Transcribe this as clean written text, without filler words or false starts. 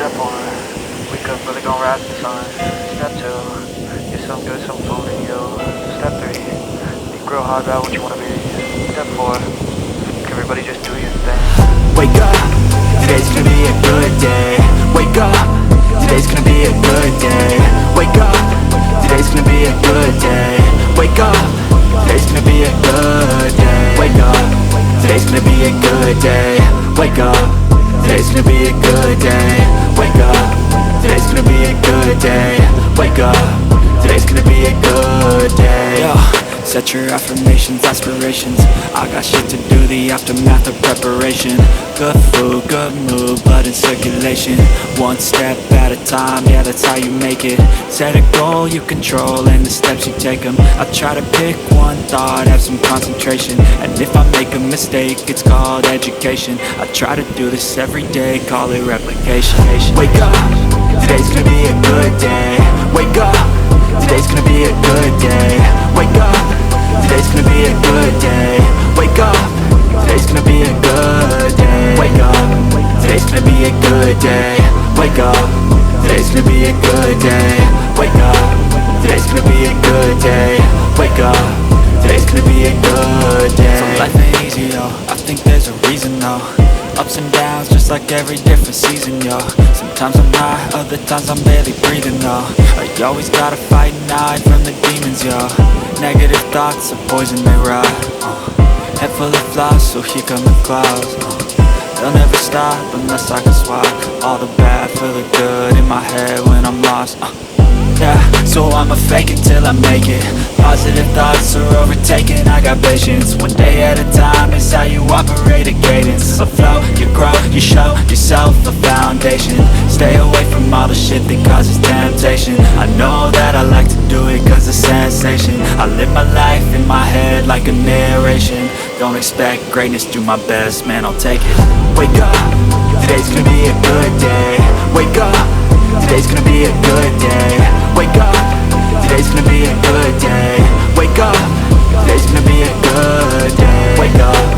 Step 1, wake up early, gon' rise the sun. Step 2, get some good, some food in you. Step 3, think real hard about what you wanna be. Step 4, everybody just do your thing. Wake up, today's gonna be a good day. Wake up, today's gonna be a good day. Wake up, today's gonna be a good day. Wake up, today's gonna be a good day. Wake up, today's gonna be a good day. Wake up, today's gonna be a good day. Wake up, today's gonna be a good day. Wake up, today's gonna be a good day. Yo, set your affirmations, aspirations. I got shit to do, the aftermath of preparation. Good food, good mood, blood in circulation. One step at a time, yeah, that's how you make it. Set a goal you control and the steps you take them. I try to pick one thought, have some concentration. And if I make a mistake, it's called education. I try to do this every day, call it replication. Wake up, today's gonna be a good day. Wake up, today's gonna be a good day. Wake up, today's gonna be a good day. Wake up, today's gonna be a good day. Wake up, today's gonna be a good day. Wake up, today's gonna be a good day. Wake up, today's gonna be a good day. Wake up, today's gonna be a good day. So life ain't easy, yo, I think there's a reason, though. Ups and downs, just like every different season, yo. Sometimes I'm high, other times I'm barely breathing, though. You always gotta fight and hide from the demons, yo. Negative thoughts are poison, they rot. Head full of flies, so here come the clouds. They'll never stop unless I can swap all the bad for the good in my head when I'm lost. Yeah, so I'ma fake it till I make it. Positive thoughts are overtaken, I got patience. One day at a time is how you operate a cadence. So flow, you grow, you show yourself a foundation. Stay away from all the shit that causes temptation. I know that I like to do it cause it's sensation. I live my life in my head like a narration. Don't expect greatness, do my best, man, I'll take it. Wake up, today's gonna be a good day. Wake up, today's gonna be a good day. Wake up, today's gonna be a good day. Wake up, today's gonna be a good day. Wake up,